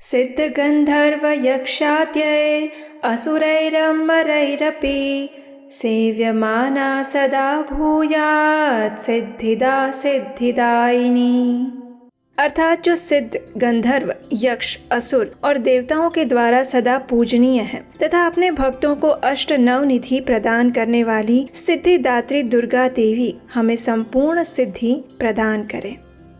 सिद्धगन्धर्वयक्षाद्यै असुरैरमरैरपि सेव्यमाना सदा भूयात् सिद्धिदा सिद्धिदायिनी। अर्थात जो सिद्ध, गंधर्व, यक्ष, असुर और देवताओं के द्वारा सदा पूजनीय है तथा अपने भक्तों को अष्ट नवनिधि प्रदान करने वाली सिद्धिदात्री दुर्गा देवी हमें संपूर्ण सिद्धि प्रदान करे।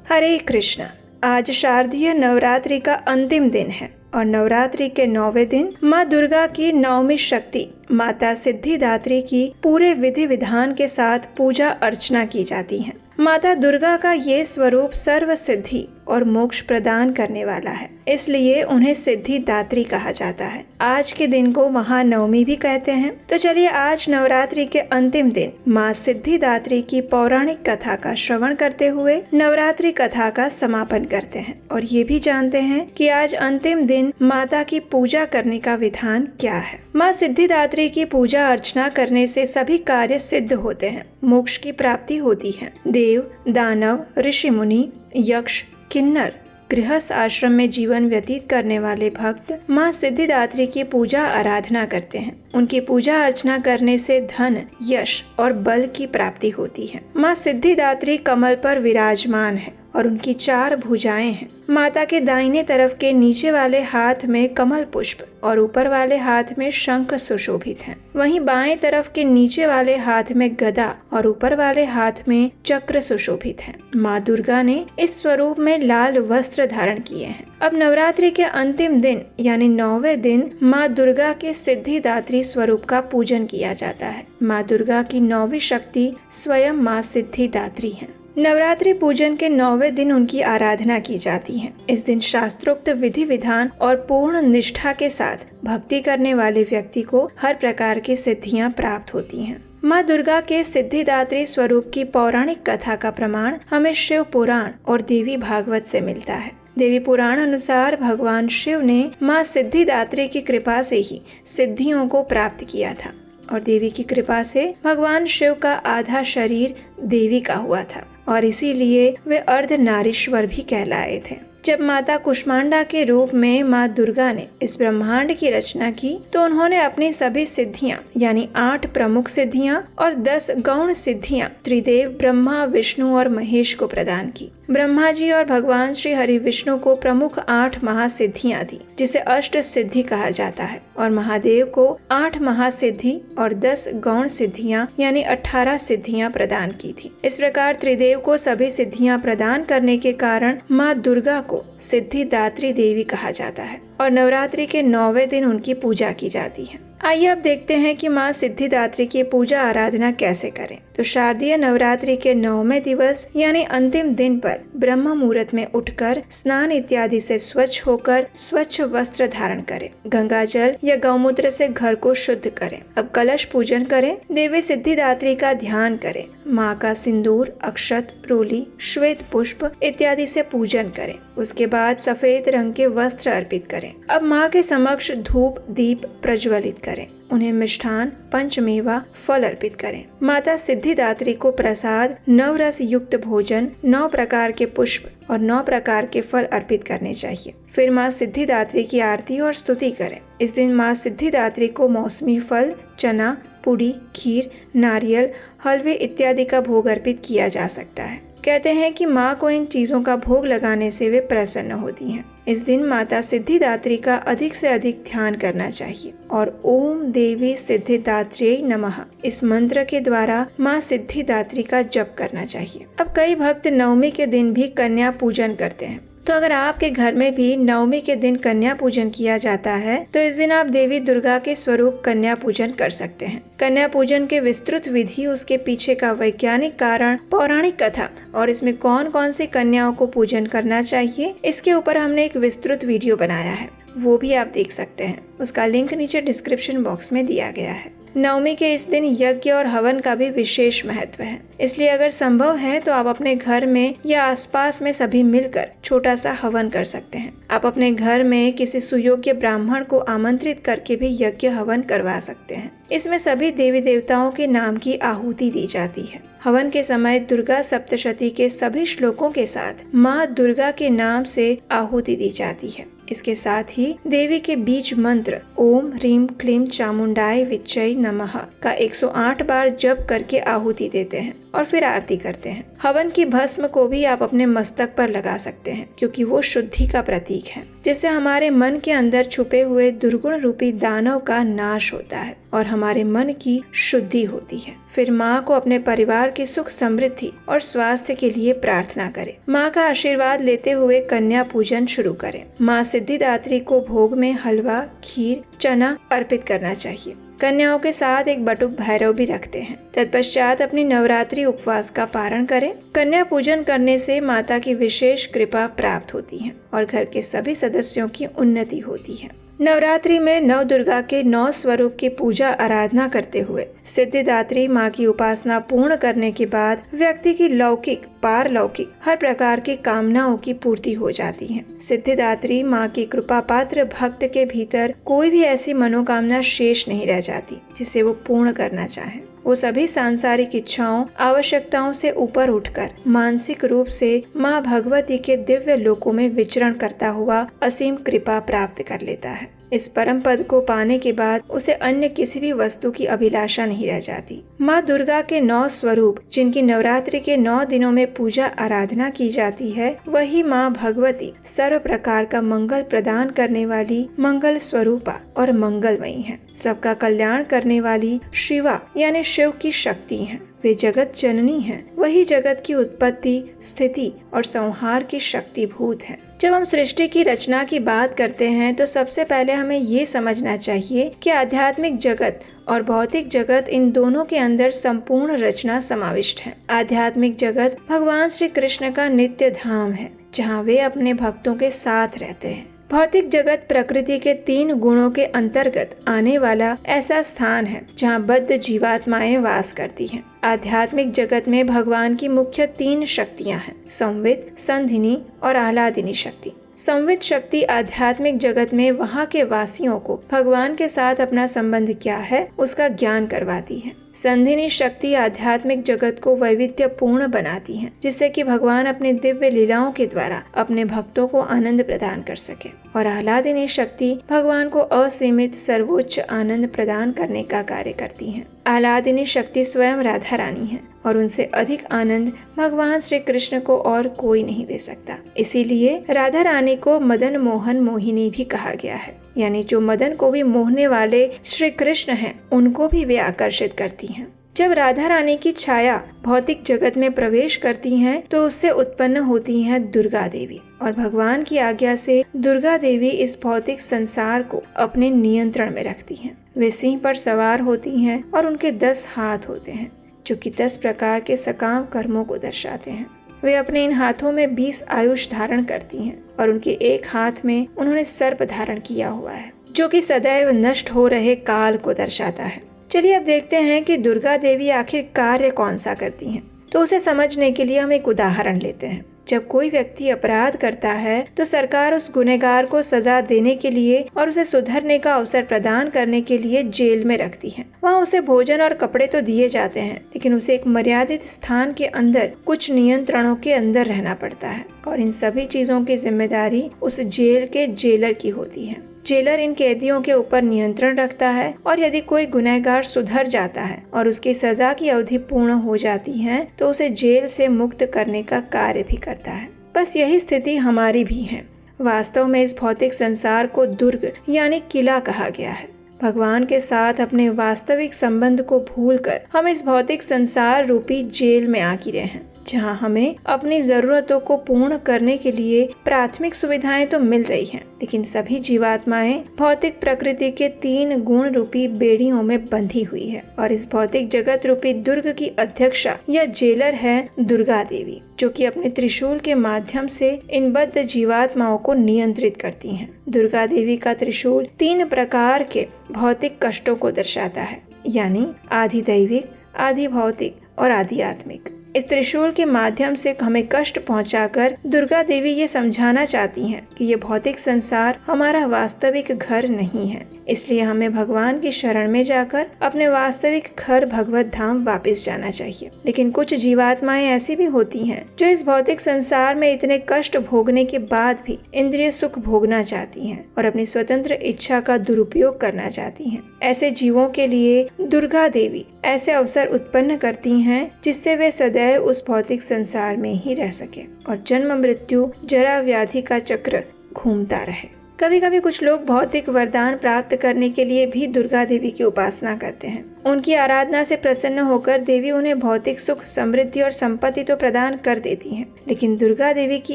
हरे कृष्ण। आज शारदीय नवरात्रि का अंतिम दिन है और नवरात्रि के 9वें दिन माँ दुर्गा की नवमी शक्ति माता सिद्धिदात्री की पूरे विधि विधान के साथ पूजा अर्चना की जाती है। माता दुर्गा का ये स्वरूप सर्व सिद्धि और मोक्ष प्रदान करने वाला है, इसलिए उन्हें सिद्धिदात्री कहा जाता है। आज के दिन को महानवमी भी कहते हैं। तो चलिए आज नवरात्रि के अंतिम दिन माँ सिद्धिदात्री की पौराणिक कथा का श्रवण करते हुए नवरात्रि कथा का समापन करते हैं और ये भी जानते हैं कि आज अंतिम दिन माता की पूजा करने का विधान क्या है। माँ सिद्धिदात्री की पूजा अर्चना करने से सभी कार्य सिद्ध होते हैं, मोक्ष की प्राप्ति होती है। देव, दानव, ऋषि मुनि, यक्ष, किन्नर, गृहस्थ आश्रम में जीवन व्यतीत करने वाले भक्त माँ सिद्धिदात्री की पूजा आराधना करते हैं। उनकी पूजा अर्चना करने से धन, यश और बल की प्राप्ति होती है। माँ सिद्धिदात्री कमल पर विराजमान है और उनकी 4 भुजाएं हैं। माता के दाहिने तरफ के नीचे वाले हाथ में कमल पुष्प और ऊपर वाले हाथ में शंख सुशोभित हैं। वहीं बाएं तरफ के नीचे वाले हाथ में गदा और ऊपर वाले हाथ में चक्र सुशोभित हैं। माँ दुर्गा ने इस स्वरूप में लाल वस्त्र धारण किए हैं। अब नवरात्रि के अंतिम दिन यानी 9वें दिन माँ दुर्गा के सिद्धिदात्री स्वरूप का पूजन किया जाता है। माँ दुर्गा की 9वीं शक्ति स्वयं माँ सिद्धिदात्री है। नवरात्रि पूजन के 9वें दिन उनकी आराधना की जाती है। इस दिन शास्त्रोक्त विधि विधान और पूर्ण निष्ठा के साथ भक्ति करने वाले व्यक्ति को हर प्रकार की सिद्धियां प्राप्त होती हैं। माँ दुर्गा के सिद्धिदात्री स्वरूप की पौराणिक कथा का प्रमाण हमें शिव पुराण और देवी भागवत से मिलता है। देवी पुराण अनुसार भगवान शिव ने माँ सिद्धिदात्री की कृपा से ही सिद्धियों को प्राप्त किया था और देवी की कृपा से भगवान शिव का आधा शरीर देवी का हुआ था और इसीलिए वे अर्धनारीश्वर भी कहलाए थे। जब माता कुष्मांडा के रूप में माँ दुर्गा ने इस ब्रह्मांड की रचना की तो उन्होंने अपनी सभी सिद्धियां यानी 8 प्रमुख सिद्धियां और 10 गौण सिद्धियां त्रिदेव ब्रह्मा, विष्णु और महेश को प्रदान की। ब्रह्मा जी और भगवान श्री हरि विष्णु को प्रमुख 8 महासिद्धियां दी जिसे अष्ट सिद्धि कहा जाता है और महादेव को 8 महासिद्धि और 10 गौण सिद्धियां यानी 18 सिद्धियां प्रदान की थी। इस प्रकार त्रिदेव को सभी सिद्धियां प्रदान करने के कारण माँ दुर्गा को सिद्धिदात्री देवी कहा जाता है और नवरात्रि के 9वें दिन उनकी पूजा की जाती है। आइए अब देखते हैं कि माँ सिद्धिदात्री की पूजा आराधना कैसे करें। तो शारदीय नवरात्रि के 9वें दिवस यानी अंतिम दिन पर ब्रह्म मुहूर्त में उठकर स्नान इत्यादि से स्वच्छ होकर स्वच्छ वस्त्र धारण करें। गंगा जल या गौमूत्र से घर को शुद्ध करें। अब कलश पूजन करें। देवी सिद्धिदात्री का ध्यान करें। माँ का सिंदूर, अक्षत, रोली, श्वेत पुष्प इत्यादि से पूजन करें। उसके बाद सफेद रंग के वस्त्र अर्पित करें। अब माँ के समक्ष धूप दीप प्रज्वलित करें। उन्हें मिष्ठान, पंचमेवा, फल अर्पित करें। माता सिद्धिदात्री को प्रसाद, 9 रस युक्त भोजन, 9 प्रकार के पुष्प और 9 प्रकार के फल अर्पित करने चाहिए। फिर माँ सिद्धिदात्री की आरती और स्तुति करें। इस दिन माँ सिद्धिदात्री को मौसमी फल, चना, पूड़ी, खीर, नारियल, हलवे इत्यादि का भोग अर्पित किया जा सकता है। कहते हैं कि माँ को इन चीजों का भोग लगाने से वे प्रसन्न होती हैं। इस दिन माता सिद्धिदात्री का अधिक से अधिक ध्यान करना चाहिए और ओम देवी सिद्धिदात्र्यै नमः इस मंत्र के द्वारा माँ सिद्धिदात्री का जप करना चाहिए। अब कई भक्त नवमी के दिन भी कन्या पूजन करते हैं। तो अगर आपके घर में भी नवमी के दिन कन्या पूजन किया जाता है तो इस दिन आप देवी दुर्गा के स्वरूप कन्या पूजन कर सकते हैं। कन्या पूजन के विस्तृत विधि, उसके पीछे का वैज्ञानिक कारण, पौराणिक कथा और इसमें कौन कौन सी कन्याओं को पूजन करना चाहिए, इसके ऊपर हमने एक विस्तृत वीडियो बनाया है, वो भी आप देख सकते हैं। उसका लिंक नीचे डिस्क्रिप्शन बॉक्स में दिया गया है। नवमी के इस दिन यज्ञ और हवन का भी विशेष महत्व है, इसलिए अगर संभव है तो आप अपने घर में या आसपास में सभी मिलकर छोटा सा हवन कर सकते हैं। आप अपने घर में किसी सुयोग्य ब्राह्मण को आमंत्रित करके भी यज्ञ हवन करवा सकते हैं। इसमें सभी देवी देवताओं के नाम की आहुति दी जाती है। हवन के समय दुर्गा सप्तशती के सभी श्लोकों के साथ माँ दुर्गा के नाम से आहुति दी जाती है। इसके साथ ही देवी के बीज मंत्र ओम ह्रीम क्लीम चामुंडाय विच्चय नमः का 108 बार जप करके आहुति देते हैं और फिर आरती करते हैं। हवन की भस्म को भी आप अपने मस्तक पर लगा सकते हैं, क्योंकि वो शुद्धि का प्रतीक है, जिससे हमारे मन के अंदर छुपे हुए दुर्गुण रूपी दानव का नाश होता है और हमारे मन की शुद्धि होती है। फिर माँ को अपने परिवार की सुख समृद्धि और स्वास्थ्य के लिए प्रार्थना करें। माँ का आशीर्वाद लेते हुए कन्या पूजन शुरू करें। माँ सिद्धिदात्री को भोग में हलवा, खीर, चना अर्पित करना चाहिए। कन्याओं के साथ एक बटुक भैरव भी रखते हैं। तत्पश्चात अपनी नवरात्रि उपवास का पारण करें। कन्या पूजन करने से माता की विशेष कृपा प्राप्त होती है और घर के सभी सदस्यों की उन्नति होती है। नवरात्रि में नव दुर्गा के 9 स्वरूप की पूजा आराधना करते हुए सिद्धिदात्री माँ की उपासना पूर्ण करने के बाद व्यक्ति की लौकिक, पारलौकिक हर प्रकार की कामनाओं की पूर्ति हो जाती है। सिद्धिदात्री माँ की कृपा पात्र भक्त के भीतर कोई भी ऐसी मनोकामना शेष नहीं रह जाती जिसे वो पूर्ण करना चाहे। वो सभी सांसारिक इच्छाओं, आवश्यकताओं से ऊपर उठकर मानसिक रूप से माँ भगवती के दिव्य लोकों में विचरण करता हुआ असीम कृपा प्राप्त कर लेता है। इस परम पद को पाने के बाद उसे अन्य किसी भी वस्तु की अभिलाषा नहीं रह जाती। माँ दुर्गा के 9 स्वरूप जिनकी नवरात्रि के 9 दिनों में पूजा आराधना की जाती है, वही माँ भगवती सर्व प्रकार का मंगल प्रदान करने वाली मंगल स्वरूपा और मंगलमयी है। सबका कल्याण करने वाली शिवा यानी शिव की शक्ति है। वे जगत जननी है। वही जगत की उत्पत्ति, स्थिति और संहार की शक्तिभूत है। जब हम सृष्टि की रचना की बात करते हैं तो सबसे पहले हमें ये समझना चाहिए कि आध्यात्मिक जगत और भौतिक जगत, इन दोनों के अंदर संपूर्ण रचना समाविष्ट है। आध्यात्मिक जगत भगवान श्री कृष्ण का नित्य धाम है, जहाँ वे अपने भक्तों के साथ रहते हैं। भौतिक जगत प्रकृति के 3 गुणों के अंतर्गत आने वाला ऐसा स्थान है जहाँ बद्ध जीवात्माएं वास करती हैं। आध्यात्मिक जगत में भगवान की मुख्य 3 शक्तियाँ हैं, संवित, संधिनी और आह्लादिनी शक्ति। संवित शक्ति आध्यात्मिक जगत में वहाँ के वासियों को भगवान के साथ अपना संबंध क्या है उसका ज्ञान करवाती है। संधिनी शक्ति आध्यात्मिक जगत को वैविध्यपूर्ण बनाती है, जिससे कि भगवान अपने दिव्य लीलाओं के द्वारा अपने भक्तों को आनंद प्रदान कर सके। और आह्लादिनी शक्ति भगवान को असीमित सर्वोच्च आनंद प्रदान करने का कार्य करती है। आह्लादिनी शक्ति स्वयं राधा रानी है और उनसे अधिक आनंद भगवान श्री कृष्ण को और कोई नहीं दे सकता। इसीलिए राधा रानी को मदन मोहन मोहिनी भी कहा गया है, यानी जो मदन को भी मोहने वाले श्री कृष्ण हैं, उनको भी वे आकर्षित करती हैं। जब राधा रानी की छाया भौतिक जगत में प्रवेश करती हैं, तो उससे उत्पन्न होती हैं दुर्गा देवी और भगवान की आज्ञा से दुर्गा देवी इस भौतिक संसार को अपने नियंत्रण में रखती हैं। वे सिंह पर सवार होती हैं और उनके 10 हाथ होते हैं, जो कि 10 प्रकार के सकाम कर्मों को दर्शाते हैं। वे अपने इन हाथों में 20 आयुष धारण करती हैं और उनके एक हाथ में उन्होंने सर्प धारण किया हुआ है, जो कि सदैव नष्ट हो रहे काल को दर्शाता है। चलिए अब देखते हैं कि दुर्गा देवी आखिर कार्य कौन सा करती हैं। तो उसे समझने के लिए हम एक उदाहरण लेते हैं। जब कोई व्यक्ति अपराध करता है तो सरकार उस गुनहगार को सजा देने के लिए और उसे सुधरने का अवसर प्रदान करने के लिए जेल में रखती है। वहाँ उसे भोजन और कपड़े तो दिए जाते हैं, लेकिन उसे एक मर्यादित स्थान के अंदर कुछ नियंत्रणों के अंदर रहना पड़ता है और इन सभी चीजों की जिम्मेदारी उस जेल के जेलर की होती है। जेलर इन कैदियों के ऊपर नियंत्रण रखता है और यदि कोई गुनहगार सुधर जाता है और उसकी सजा की अवधि पूर्ण हो जाती है तो उसे जेल से मुक्त करने का कार्य भी करता है। बस यही स्थिति हमारी भी है। वास्तव में इस भौतिक संसार को दुर्ग यानी किला कहा गया है। भगवान के साथ अपने वास्तविक संबंध को भूलकर हम इस भौतिक संसार रूपी जेल में आ गिरे हैं, जहाँ हमें अपनी जरूरतों को पूर्ण करने के लिए प्राथमिक सुविधाएं तो मिल रही हैं, लेकिन सभी जीवात्माएं भौतिक प्रकृति के 3 गुण रूपी बेड़ियों में बंधी हुई है और इस भौतिक जगत रूपी दुर्ग की अध्यक्षा या जेलर है दुर्गा देवी, जो कि अपने त्रिशूल के माध्यम से इन बद्ध जीवात्माओं को नियंत्रित करती हैं। दुर्गा देवी का त्रिशूल 3 प्रकार के भौतिक कष्टों को दर्शाता है, यानी आधि दैविक, आधि भौतिक और आधि आत्मिक। इस त्रिशूल के माध्यम से हमें कष्ट पहुंचाकर दुर्गा देवी ये समझाना चाहती हैं कि ये भौतिक संसार हमारा वास्तविक घर नहीं है। इसलिए हमें भगवान की शरण में जाकर अपने वास्तविक घर भगवत धाम वापस जाना चाहिए। लेकिन कुछ जीवात्माएं ऐसी भी होती हैं जो इस भौतिक संसार में इतने कष्ट भोगने के बाद भी इंद्रिय सुख भोगना चाहती हैं और अपनी स्वतंत्र इच्छा का दुरुपयोग करना चाहती हैं। ऐसे जीवों के लिए दुर्गा देवी ऐसे अवसर उत्पन्न करती हैं जिससे वे सदैव उस भौतिक संसार में ही रह सके और जन्म मृत्यु जरा व्याधि का चक्र घूमता रहे। कभी कभी कुछ लोग भौतिक वरदान प्राप्त करने के लिए भी दुर्गा देवी की उपासना करते हैं। उनकी आराधना से प्रसन्न होकर देवी उन्हें भौतिक सुख, समृद्धि और संपत्ति तो प्रदान कर देती हैं, लेकिन दुर्गा देवी की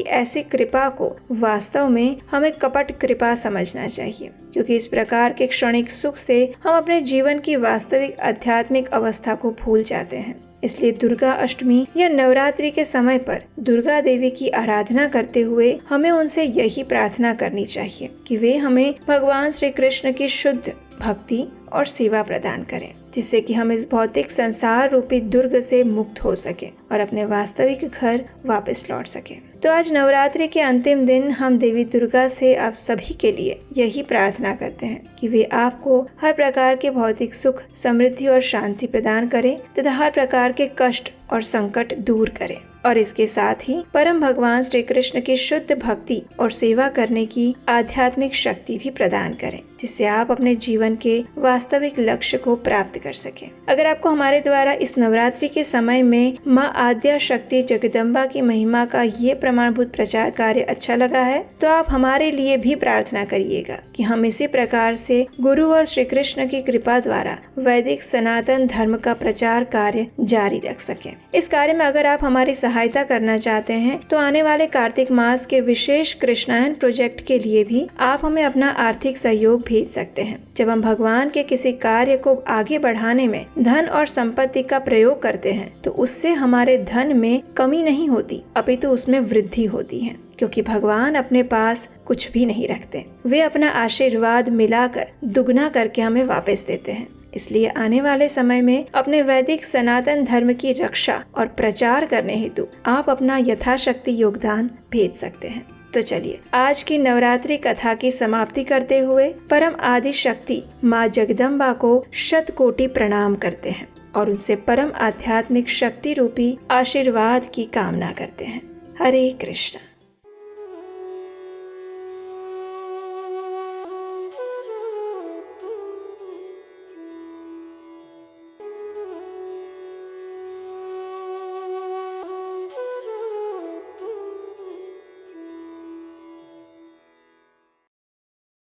ऐसी कृपा को वास्तव में हमें कपट कृपा समझना चाहिए, क्योंकि इस प्रकार के क्षणिक सुख से हम अपने जीवन की वास्तविक आध्यात्मिक अवस्था को भूल जाते हैं। इसलिए दुर्गा अष्टमी या नवरात्रि के समय पर दुर्गा देवी की आराधना करते हुए हमें उनसे यही प्रार्थना करनी चाहिए कि वे हमें भगवान श्री कृष्ण की शुद्ध भक्ति और सेवा प्रदान करें, जिससे कि हम इस भौतिक संसार रूपी दुर्ग से मुक्त हो सके और अपने वास्तविक घर वापस लौट सके। तो आज नवरात्रि के अंतिम दिन हम देवी दुर्गा से आप सभी के लिए यही प्रार्थना करते हैं कि वे आपको हर प्रकार के भौतिक सुख, समृद्धि और शांति प्रदान करें तथा हर प्रकार के कष्ट और संकट दूर करें और इसके साथ ही परम भगवान श्री कृष्ण की शुद्ध भक्ति और सेवा करने की आध्यात्मिक शक्ति भी प्रदान करें, जिससे आप अपने जीवन के वास्तविक लक्ष्य को प्राप्त कर सकें। अगर आपको हमारे द्वारा इस नवरात्रि के समय में माँ आद्या शक्ति जगदम्बा की महिमा का ये प्रमाणभूत प्रचार कार्य अच्छा लगा है तो आप हमारे लिए भी प्रार्थना करिएगा कि हम इसी प्रकार से गुरु और श्री कृष्ण की कृपा द्वारा वैदिक सनातन धर्म का प्रचार कार्य जारी रख सकें। इस कार्य में अगर आप हमारी सहायता करना चाहते हैं तो आने वाले कार्तिक मास के विशेष कृष्णायन प्रोजेक्ट के लिए भी आप हमें अपना आर्थिक सहयोग भेज सकते हैं। जब हम भगवान के किसी कार्य को आगे बढ़ाने में धन और संपत्ति का प्रयोग करते हैं तो उससे हमारे धन में कमी नहीं होती, अपितु उसमें वृद्धि होती है, क्योंकि भगवान अपने पास कुछ भी नहीं रखते। वे अपना आशीर्वाद मिलाकर दुगना करके हमें वापस देते हैं। इसलिए आने वाले समय में अपने वैदिक सनातन धर्म की रक्षा और प्रचार करने हेतु आप अपना यथाशक्ति योगदान भेज सकते हैं। तो चलिए आज की नवरात्रि कथा की समाप्ति करते हुए परम आदि शक्ति माँ जगदम्बा को शतकोटि प्रणाम करते हैं और उनसे परम आध्यात्मिक शक्ति रूपी आशीर्वाद की कामना करते हैं। हरे कृष्ण।